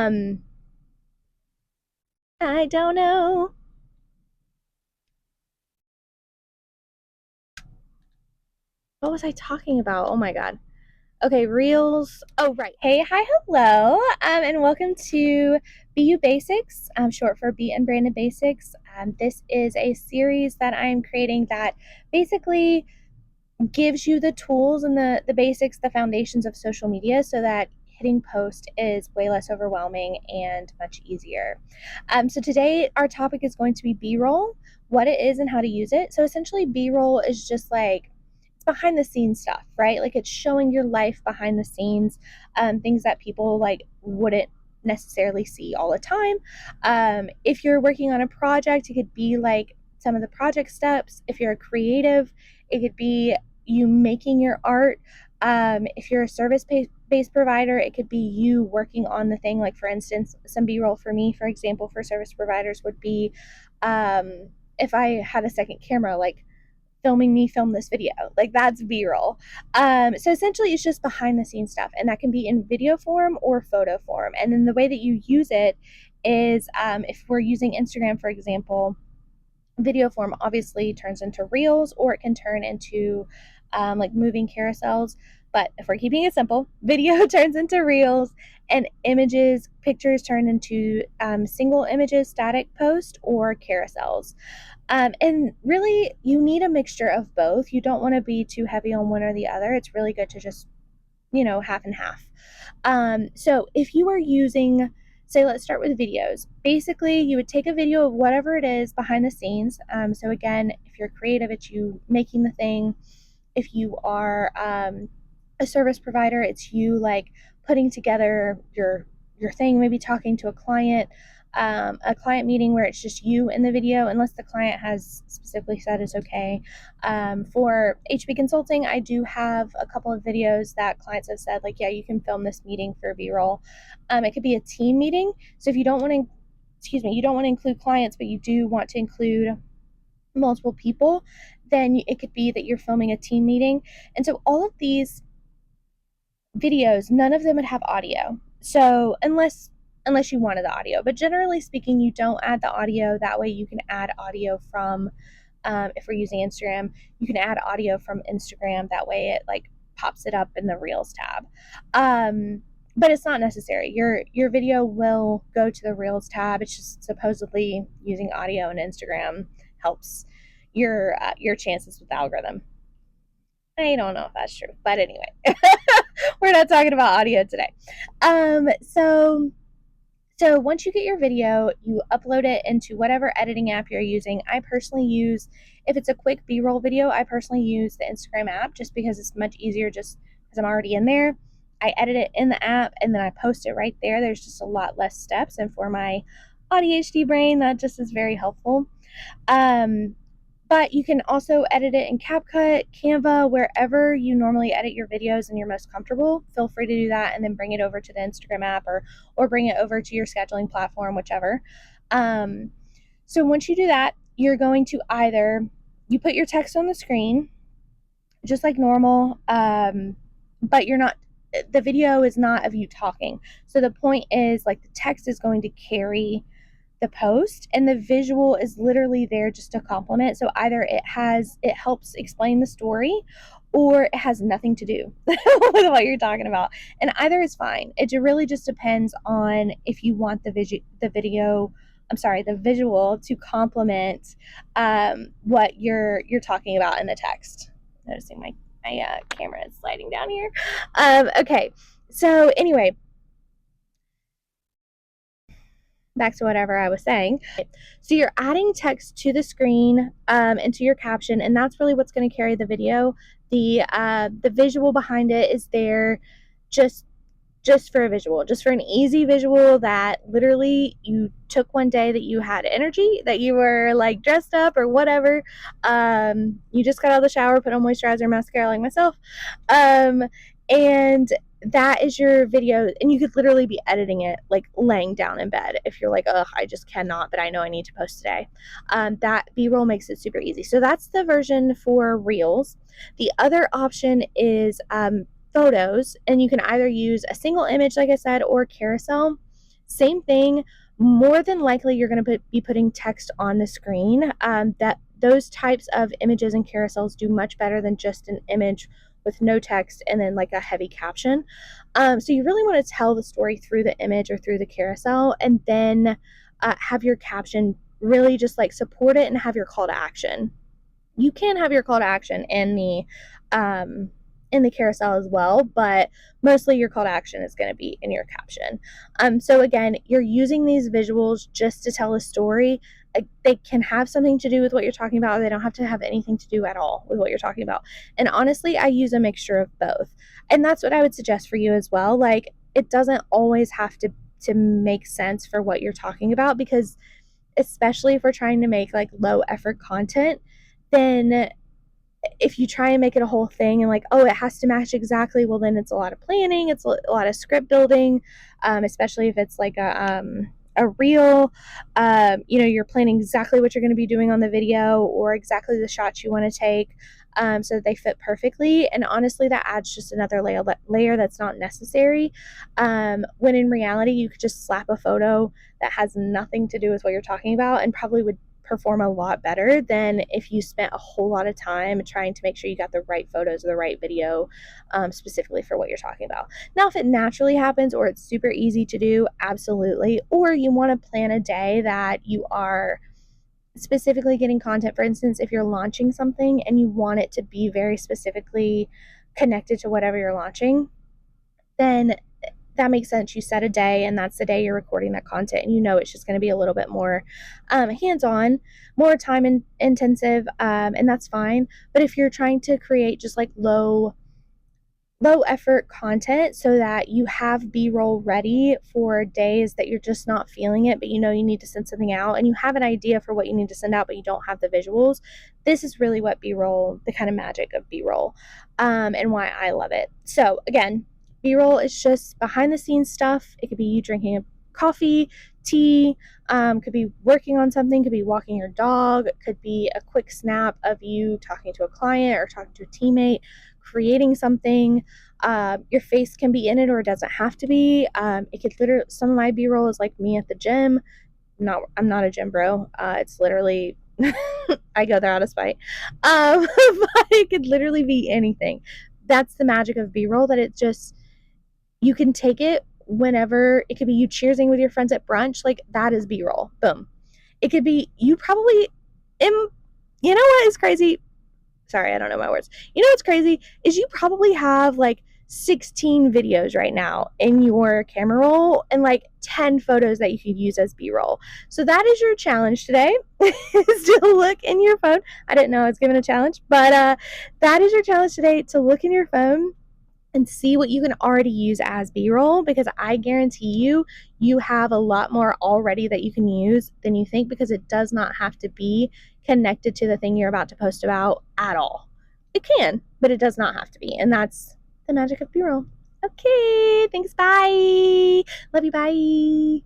I don't know. What was I talking about? Oh my God. Okay, Reels. Oh, right. Hey, hi, hello, and welcome to BU Basics, short for Be Unbranded Basics. This is a series that I'm creating that basically gives you the tools and the basics, the foundations of social media so that hitting post is way less overwhelming and much easier. So today our topic is going to be B-roll, what it is and how to use it. So essentially B-roll is just like it's behind the scenes stuff, right? Like it's showing your life behind the scenes, things that people like wouldn't necessarily see all the time. If you're working on a project, it could be like some of the project steps. If you're a creative, it could be you making your art. If you're a service-based provider, it could be you working on the thing. Like for instance, some B-roll for me, for example, for service providers would be if I had a second camera, like filming me film this video, like that's B-roll. So essentially it's just behind the scenes stuff, and that can be in video form or photo form. And then the way that you use it is if we're using Instagram, for example, video form obviously turns into reels, or it can turn into like moving carousels. But if we're keeping it simple, video turns into reels, and images, pictures turn into single images, static post, or carousels. And really, you need a mixture of both. You don't want to be too heavy on one or the other. It's really good to just, half and half. So if you are using, say, let's start with videos. Basically, you would take a video of whatever it is behind the scenes. So again, if you're creative, it's you making the thing. If you are a service provider, it's you like putting together your thing, maybe talking to a client meeting where it's just you in the video, unless the client has specifically said it's okay. For HB Consulting, I do have a couple of videos that clients have said, like, yeah, you can film this meeting for B-roll. It could be a team meeting. So if you don't want to, you don't want to include clients, but you do want to include multiple people, then it could be that you're filming a team meeting. And so all of these videos, none of them would have audio. So unless you wanted the audio, but generally speaking, you don't add the audio. That way you can add audio from, if we're using Instagram, you can add audio from Instagram. That way it like pops it up in the Reels tab. But it's not necessary. Your video will go to the Reels tab. It's just supposedly using audio in Instagram helps your chances with the algorithm. I don't know if that's true, but anyway, we're not talking about audio today. So once you get your video, you upload it into whatever editing app you're using. I personally use, if it's a quick B-roll video, I personally use the Instagram app just because it's much easier, just because I'm already in there. I edit it in the app and then I post it right there. There's just a lot less steps, and for my ADHD brain, that just is very helpful. But you can also edit it in CapCut, Canva, wherever you normally edit your videos and you're most comfortable. Feel free to do that and then bring it over to the Instagram app, or bring it over to your scheduling platform, whichever. So once you do that, you're going to either, you put your text on the screen, just like normal, but the video is not of you talking. So the point is, like, the text is going to carry the post, and the visual is literally there just to complement. So either it helps explain the story, or it has nothing to do with what you're talking about, and either is fine. It really just depends on if you want the visual to complement what you're talking about in the text. Noticing my camera is sliding down here. Okay, so anyway, back to whatever I was saying. So you're adding text to the screen, and to your caption, and that's really what's going to carry the video. The visual behind it is there just for a visual, just for an easy visual that literally you took one day that you had energy, that you were like dressed up or whatever. You just got out of the shower, put on moisturizer, mascara, like myself, and that is your video. And you could literally be editing it like laying down in bed if you're like, ugh, I just cannot, but I know I need to post today. That B-roll makes it super easy. So that's the version for Reels. The other option is photos, and you can either use a single image, like I said, or carousel. Same thing, more than likely you're going to be putting text on the screen. That those types of images and carousels do much better than just an image with no text and then like a heavy caption. So you really want to tell the story through the image or through the carousel, and then have your caption really just like support it and have your call to action. You can have your call to action in the carousel as well, but mostly your call to action is going to be in your caption. So again, you're using these visuals just to tell a story. They can have something to do with what you're talking about, or they don't have to have anything to do at all with what you're talking about. And honestly, I use a mixture of both. And that's what I would suggest for you as well. Like, it doesn't always have to make sense for what you're talking about, because especially if we're trying to make like low effort content, then if you try and make it a whole thing and like, oh, it has to match exactly, well, then it's a lot of planning, it's a lot of script building, especially if it's like a reel. You're planning exactly what you're going to be doing on the video or exactly the shots you want to take, so that they fit perfectly. And honestly, that adds just another layer that's not necessary. When in reality, you could just slap a photo that has nothing to do with what you're talking about and probably would perform a lot better than if you spent a whole lot of time trying to make sure you got the right photos or the right video, specifically for what you're talking about. Now, if it naturally happens or it's super easy to do, absolutely. Or you want to plan a day that you are specifically getting content. For instance, if you're launching something and you want it to be very specifically connected to whatever you're launching, then that makes sense. You set a day, and that's the day you're recording that content, and you know it's just going to be a little bit more hands-on, more time intensive, and that's fine. But if you're trying to create just like low effort content so that you have B-roll ready for days that you're just not feeling it, but you know you need to send something out and you have an idea for what you need to send out, but you don't have the visuals, this is really what B-roll, the kind of magic of B-roll, and why I love it. So again, B-roll is just behind the scenes stuff. It could be you drinking a coffee, tea, could be working on something, could be walking your dog, could be a quick snap of you talking to a client or talking to a teammate, creating something. Your face can be in it or it doesn't have to be. It could literally, some of my B-roll is like me at the gym. I'm not a gym bro. It's literally, I go there out of spite. But it could literally be anything. That's the magic of B-roll, that it just, you can take it whenever. It could be you cheersing with your friends at brunch. Like, that is B-roll. Boom. It could be you probably you know what is crazy? Sorry, I don't know my words. You know what's crazy is you probably have like 16 videos right now in your camera roll and like 10 photos that you could use as B-roll. So that is your challenge today, is to look in your phone. I didn't know I was given a challenge, but that is your challenge today, to look in your phone and see what you can already use as B-roll, because I guarantee you have a lot more already that you can use than you think, because it does not have to be connected to the thing you're about to post about at all. It can, but it does not have to be, and that's the magic of B-roll. Okay, thanks, bye. Love you, bye.